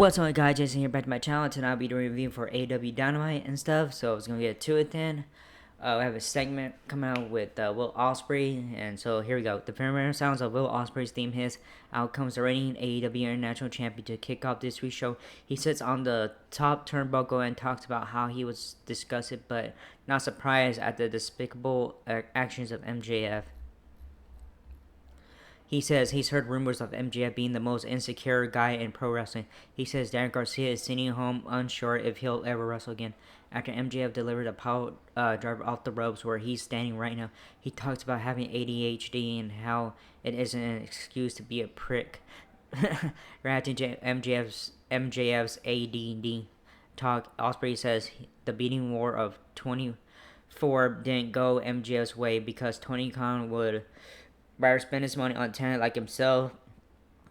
What's up guys, Jason here, back to my channel. Tonight I'll be doing a review for Aew Dynamite and stuff, so it's gonna get to it then. I have a segment coming out with Will Ospreay, and so here we go. The familiar sounds of Will Ospreay's theme hits. Out comes the reigning AEW International Champion to kick off this week's show. He sits on the top turnbuckle and talks about how he was disgusted but not surprised at the despicable actions of MJF. He says he's heard rumors of MJF being the most insecure guy in pro wrestling. He says Darren Garcia is sitting home unsure if he'll ever wrestle again. After MJF delivered a power driver off the ropes where he's standing right now, he talks about having ADHD and how it isn't an excuse to be a prick. Reacting to MJF's ADD talk, Ospreay says the beating war of 24 didn't go MJF's way because Tony Khan would rather spend his money on talent like himself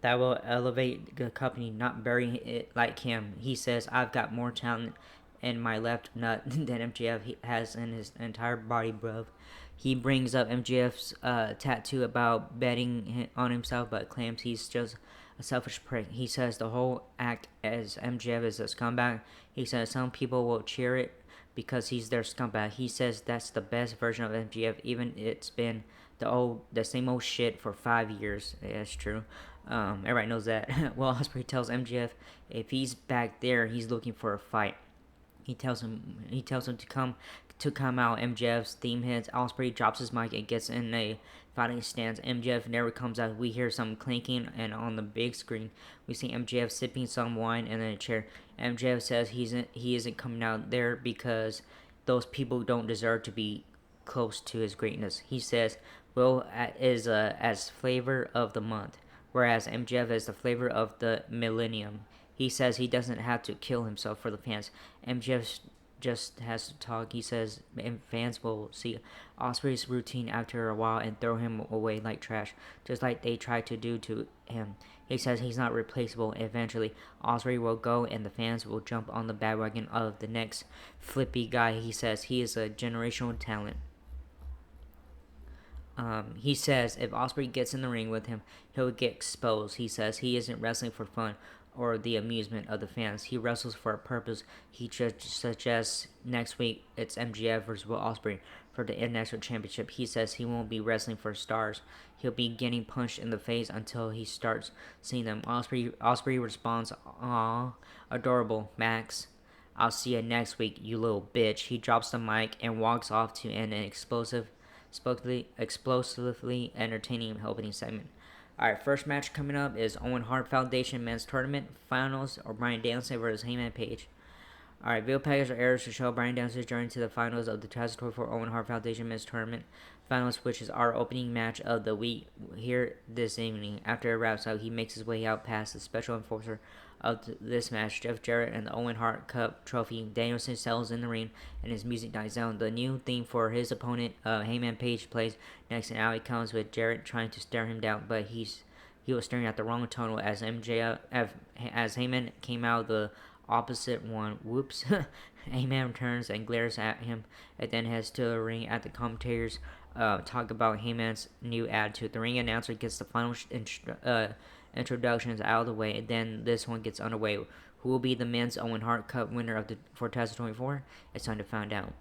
that will elevate the company, not bury it like him. He says, I've got more talent in my left nut than MJF has in his entire body, bruv. He brings up MJF's tattoo about betting on himself, but claims he's just a selfish prick. He says the whole act as MJF is a scumbag. He says some people will cheer it because he's their scumbag. He says that's the best version of MJF, even it's been the same old shit for 5 years. Yeah, that's true. Everybody knows that. Well, Ospreay tells MJF if he's back there, he's looking for a fight. He tells him to come out. MJF's theme hits. Ospreay drops his mic and gets in a fighting stance. MJF never comes out. We hear some clinking, and on the big screen, we see MJF sipping some wine in a chair. MJF says he isn't coming out there because those people don't deserve to be close to his greatness. He says Will is as flavor of the month, whereas MJF is the flavor of the millennium. He says he doesn't have to kill himself for the fans. MJF just has to talk. He says fans will see Ospreay's routine after a while and throw him away like trash, just like they tried to do to him. He says he's not replaceable. Eventually, Ospreay will go and the fans will jump on the bandwagon of the next flippy guy. He says he is a generational talent. He says if Ospreay gets in the ring with him, he'll get exposed. He says he isn't wrestling for fun or the amusement of the fans. He wrestles for a purpose. He just suggests next week it's MJF versus Will Ospreay for the International Championship. He says he won't be wrestling for stars. He'll be getting punched in the face until he starts seeing them. Ospreay responds, "Aw, adorable, Max. I'll see you next week, you little bitch." He drops the mic and walks off to end an explosively entertaining opening segment. Alright, first match coming up is Owen Hart Foundation Men's Tournament Finals, or Bryan Danielson versus Heyman Page. Alright, video package airs to show Bryan Danielson's journey to the finals of the 2024 Owen Hart Foundation Men's Tournament Finals, which is our opening match of the week here this evening. After it wraps up, he makes his way out past the special enforcer of this match, Jeff Jarrett, and the Owen Hart Cup trophy. Danielson settles in the ring, and his music dies down. The new theme for his opponent, Heyman Page, plays next, and out he comes with Jarrett trying to stare him down, but he was staring at the wrong tunnel as Heyman came out the opposite one. Whoops. Heyman turns and glares at him, and then heads to the ring. At the commentators talk about Heyman's new attitude. The ring announcer gets the final introductions out of the way, and then this one gets underway. Who will be the men's Owen Hart Cup winner of the for 2024? It's time to find out.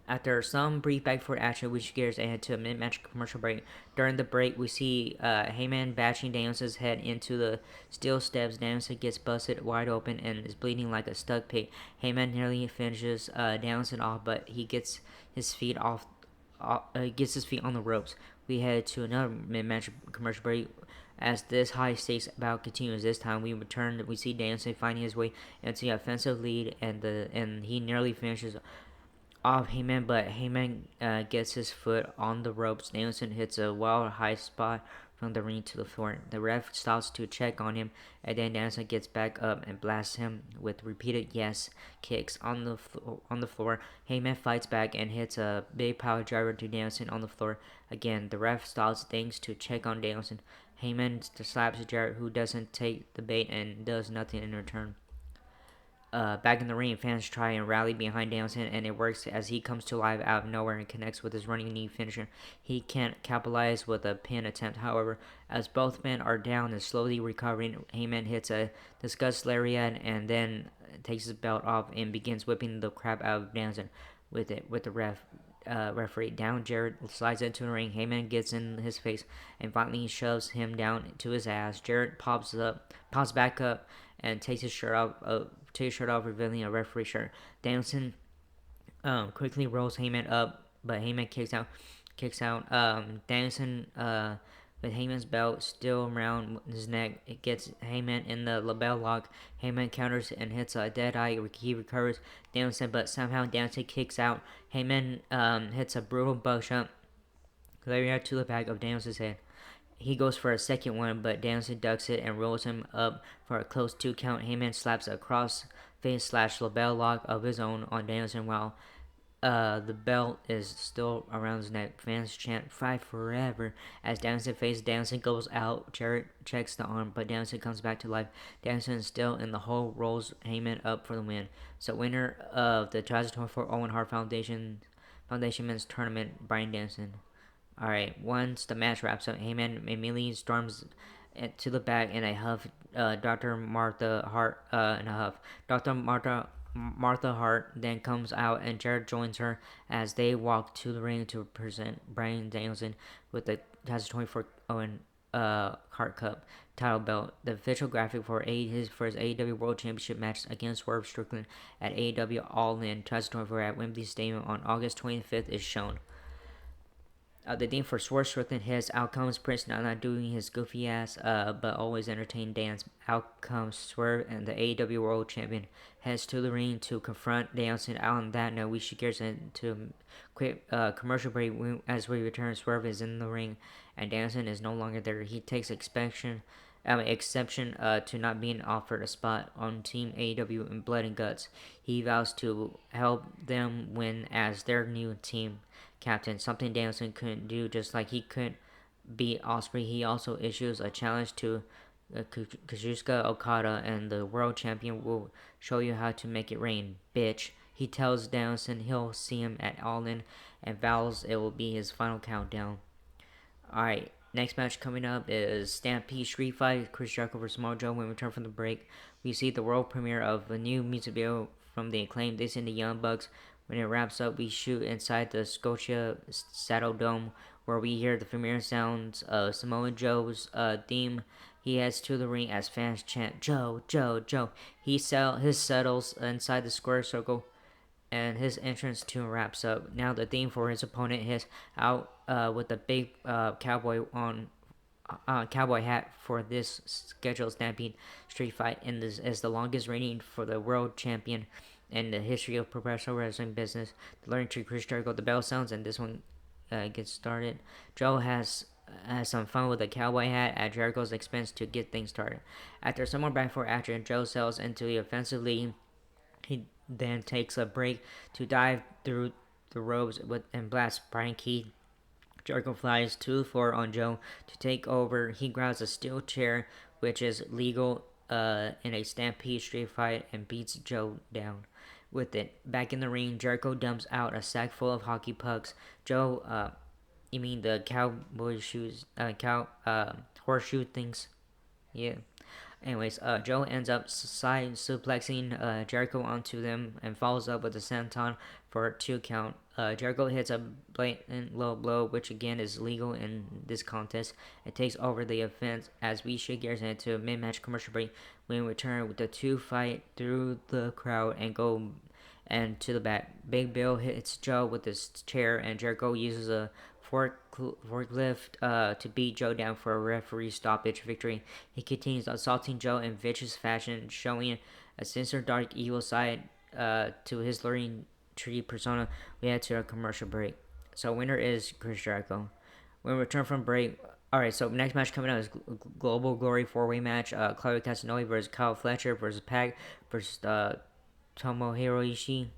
After some brief back and forth action, we switch gears and head to a mid-match commercial break. During the break, we see Heyman bashing Danielson's head into the steel steps. Danielson gets busted wide open and is bleeding like a stuck pig. Heyman nearly finishes Danielson off, but he gets his feet on the ropes. We head to another mid-match commercial break. As this high-stakes bout continues, this time we see Danielson finding his way into the offensive lead, and he nearly finishes off Heyman, but Heyman gets his foot on the ropes. Danielson hits a wild high spot from the ring to the floor. The ref stops to check on him, and then Danielson gets back up and blasts him with repeated yes kicks on the floor. Heyman fights back and hits a big power driver to Danielson on the floor. Again, the ref stops things to check on Danielson. Heyman slaps Jarrett, who doesn't take the bait and does nothing in return. Back in the ring, fans try and rally behind Danielson, and it works as he comes to life out of nowhere and connects with his running knee finisher. He can't capitalize with a pin attempt, however, as both men are down and slowly recovering. Heyman hits a disgust lariat and then takes his belt off and begins whipping the crap out of Danielson with the referee down. Jarrett slides into the ring. Heyman gets in his face and finally shoves him down to his ass. Jarrett pops back up, and takes his shirt off, revealing a referee shirt. Danielson quickly rolls Heyman up, but Heyman kicks out. Danielson with Heyman's belt still around his neck, it gets Heyman in the label lock. Heyman counters and hits a dead eye. He recovers Danielson, but somehow Danielson kicks out. Heyman hits a brutal buckshot lariat to the back of Danielson's head. He goes for a second one, but Danielson ducks it and rolls him up for a close 2 count. Heyman slaps a cross-face slash label lock of his own on Danielson while the belt is still around his neck. Fans chant "Fight Forever" as Danielson goes out. Jarrett checks the arm, but Danielson comes back to life. Danielson is still in the hole, rolls Heyman up for the win. So winner of the 2024 Owen Hart Foundation Men's Tournament, Bryan Danielson. Alright, once the match wraps up, Heyman immediately storms to the back in a huff. Dr. Martha Hart in a huff. Dr. Martha Hart then comes out and Jared joins her as they walk to the ring to present Bryan Danielson with the 2024 Owen Hart Cup title belt. The official graphic for his AEW World Championship match against Swerve Strickland at AEW All In 2024 at Wembley Stadium on August 25th is shown. The theme for Swerve Strickland his outcomes Prince not doing his goofy ass, but always entertain dance. Outcomes Swerve and the AEW World Champion heads to the ring to confront Danielson. On that note, we should get into a quick commercial break. As we return, Swerve is in the ring, and Danielson is no longer there. He takes exception to not being offered a spot on Team AEW in Blood and Guts. He vows to help them win as their new team captain, something Danielson couldn't do. Just like he couldn't beat Osprey, he also issues a challenge to Kazuchika Okada, and the world champion will show you how to make it rain, bitch. He tells Danielson he'll see him at All In and vows it will be his final countdown. Alright, next match coming up is Stampede Street Fight, Chris Jericho vs. Samoa Joe. When we return from the break, we see the world premiere of a new music video from the Acclaimed, This and the Young Bucks. When it wraps up, we shoot inside the Scotia Saddle Dome, where we hear the familiar sounds of Samoa Joe's theme. He heads to the ring as fans chant, "Joe, Joe, Joe." His settles inside the square circle, and his entrance tune wraps up. Now the theme for his opponent hits out with a big cowboy hat for this scheduled Stampede Street Fight, and this is the longest reigning for the world champion in the history of professional wrestling business. The learning tree Chris Jericho, the bell sounds, and this one gets started. Joe has some fun with the cowboy hat at Jericho's expense to get things started. After some more back for action, Joe sells into the offensive lead. He then takes a break to dive through the ropes and blast Brian Keith. Jericho flies to the floor on Joe to take over. He grabs a steel chair, which is legal in a Stampede Street Fight, and beats Joe down with it. Back in the ring, Jericho dumps out a sack full of hockey pucks. Joe, you mean the cowboy shoes, horseshoe things? Yeah. Anyways, Joe ends up side suplexing Jericho onto them and follows up with a senton for a 2 count. Jericho hits a blatant low blow, which again is legal in this contest. It takes over the offense as we shift gears into a mid-match commercial break. When we return with the two fight through the crowd and go and to the back. Big Bill hits Joe with his chair, and Jericho uses a forklift to beat Joe down for a referee stoppage victory. He continues assaulting Joe in vicious fashion, showing a sinister, dark, evil side to his luring tree persona. We head to a commercial break. So winner is Chris Jericho. When we return from break, alright, so next match coming up is Global Glory 4-way match. Claudio Castagnoli versus Kyle Fletcher versus Pac versus Tomohiro Ishii.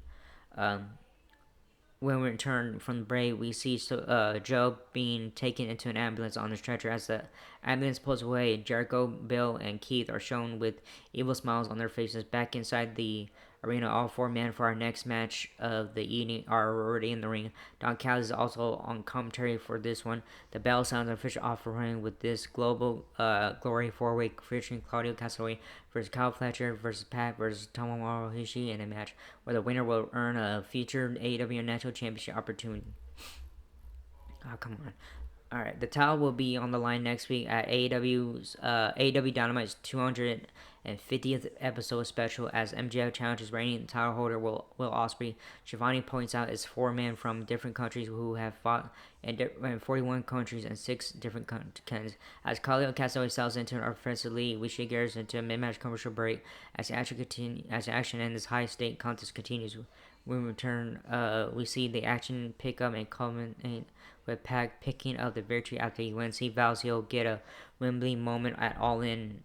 When we return from the break, we see Joe being taken into an ambulance on a stretcher. As the ambulance pulls away, Jericho, Bill, and Keith are shown with evil smiles on their faces. Back inside the arena, all four men for our next match of the evening are already in the ring. Don Callis is also on commentary for this one. The bell sounds official offering with this global glory four-way featuring Claudio Castagnoli versus Kyle Fletcher versus Pac versus Tomohiro Ishii in a match where the winner will earn a featured AEW National Championship opportunity. Oh, come on. All right, the title will be on the line next week at AEW Dynamite's 250th episode special as MJF challenges reigning title holder Will Ospreay. Shivani points out it's four men from different countries who have fought in 41 countries and 6 different countries. As Khalil Castagnoli sells into an offensive lead, we shift gears into a mid-match commercial break as the action in this high-stake contest continues. When we return, we see the action pick up and culminate with Pac picking up the victory after he wins. He vows he'll get a Wembley moment at All In.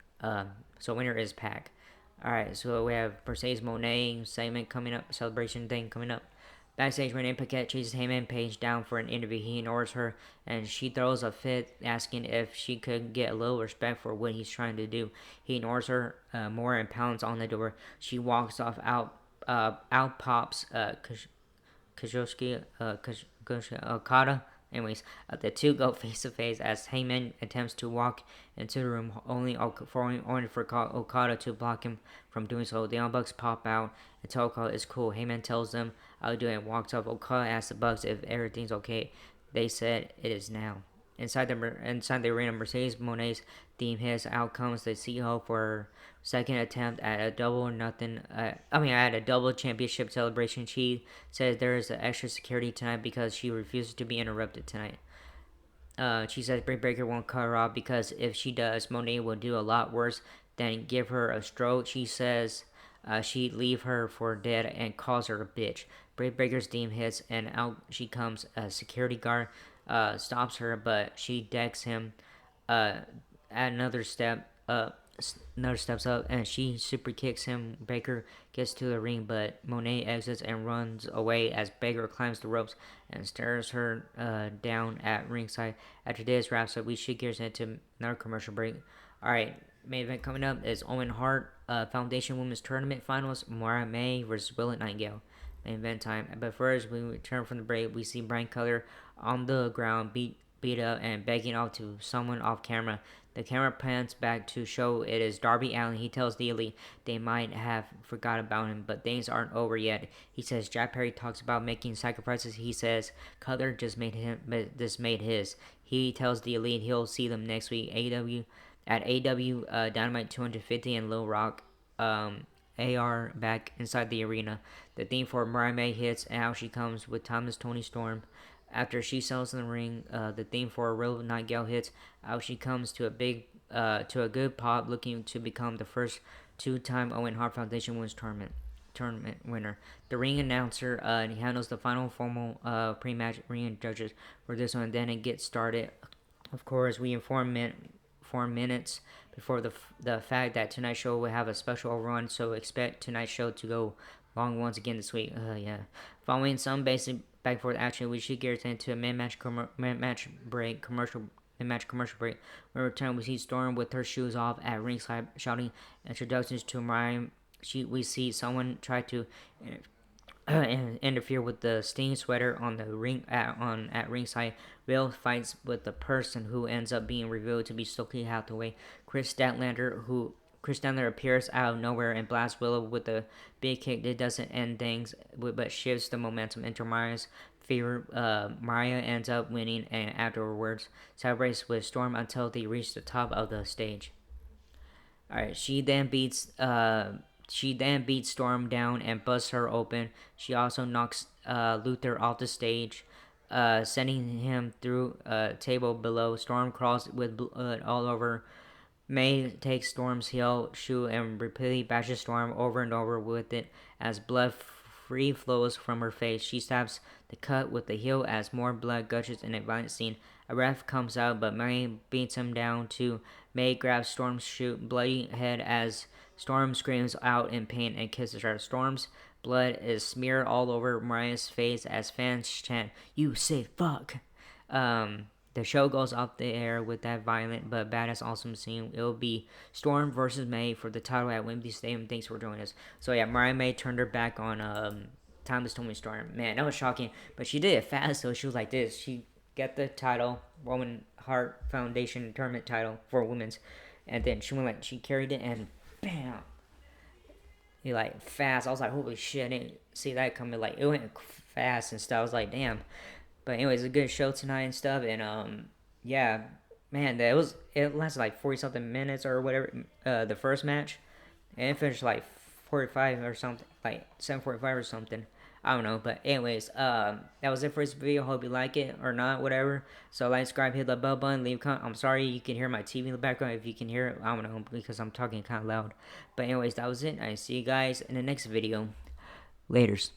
So winner is Pac. Alright, so we have Mercedes Monet segment coming up, celebration thing coming up. Backstage, Renee Paquette chases Heyman Page down for an interview. He ignores her, and she throws a fit, asking if she could get a little respect for what he's trying to do. He ignores her more and pounds on the door. She walks off. Out pops Okada. Anyways, the two go face to face as Heyman attempts to walk into the room, only for Okada to block him from doing so. The Young Bucks pop out and tell Okada it's cool. Heyman tells them I'll do it and walks off. Okada asks the Bucks if everything's okay. They said it is now. Inside the arena, Mercedes Monet's theme hits. Out comes the CEO for her second attempt at a at a double championship celebration. She says there is extra security tonight because she refuses to be interrupted tonight. She says Britt Baker won't cut her off because if she does, Monet will do a lot worse than give her a stroke. She says she'd leave her for dead and calls her a bitch. Britt Baker's theme hits and out she comes. A security guard stops her, but she decks him. At another step, another steps up, and she super kicks him. Baker gets to the ring, but Monet exits and runs away as Baker climbs the ropes and stares her down at ringside. After this wraps up, we shift gears into another commercial break. All right, main event coming up is Owen Hart Foundation Women's Tournament Finals. Mariah May versus Willow Nightingale. Main event time. But first, we return from the break. We see Brian Cutler on the ground, beat up and begging off to someone off camera. The camera pans back to show it is Darby Allin. He tells the Elite they might have forgot about him, but things aren't over yet. He says Jack Perry talks about making sacrifices. He says Cutler just made his. He tells the Elite he'll see them next week. AW Dynamite 250 and Lil Rock. AR back inside the arena. The theme for Mariah May hits and out she comes with Thomas Tony Storm. After she sells in the ring, the theme for a real Nightingale hits. Out she comes to a good pop, looking to become the first two-time Owen Hart Foundation Women's Tournament winner. The ring announcer he handles the final formal pre-match ring judges for this one. Then it gets started. Of course, we inform 4 minutes before the fact that tonight's show will have a special overrun, so expect tonight's show to go long once again this week. Yeah. Following some basic back and forth action, we should get into a mid-match commercial break. When we return, we see Storm with her shoes off at ringside, shouting introductions to Mariah. We see someone try to interfere with the Sting sweater on the ring at ringside. Will fights with the person who ends up being revealed to be Stokely Hathaway. Chris Statlander appears out of nowhere and blasts Willow with a big kick. It doesn't end things, but shifts the momentum into Mariah's favor. Mariah ends up winning and afterwards celebrates with Storm until they reach the top of the stage. Alright, she then beats Storm down and busts her open. She also knocks Luther off the stage, sending him through a table below. Storm crawls with blood all over. May takes Storm's heel shoe and repeatedly bashes Storm over and over with it as blood free flows from her face. She stabs the cut with the heel as more blood gushes in a violent scene. A ref comes out, but May beats him down too. May grabs Storm's bloody head as Storm screams out in pain and kisses her. Storm's Blood is smeared all over Mariah's face as fans chant, "You say fuck." The show goes off the air with that violent but badass awesome scene. It will be Storm versus May for the title at Wembley Stadium. Thanks for joining us. So yeah, Mariah May turned her back on Timeless Tony Storm. Man, that was shocking. But she did it fast, so she was like this. She got the title, Roman Hart Foundation tournament title for women's, and then she went like she carried it and bam. He like fast. I was like, holy shit! I didn't see that coming. Like it went fast and stuff. I was like, damn. But anyways, a good show tonight and stuff. And yeah, man, it lasted like 40 something minutes or whatever. The first match, and it finished like 45 or something, like 7:45 or something. I don't know, but anyways, that was it for this video. Hope you like it or not, whatever. So like, subscribe, hit the bell button, leave a comment. I'm sorry you can hear my TV in the background. If you can hear it, I don't know because I'm talking kind of loud. But anyways, that was it. I see you guys in the next video. Laters.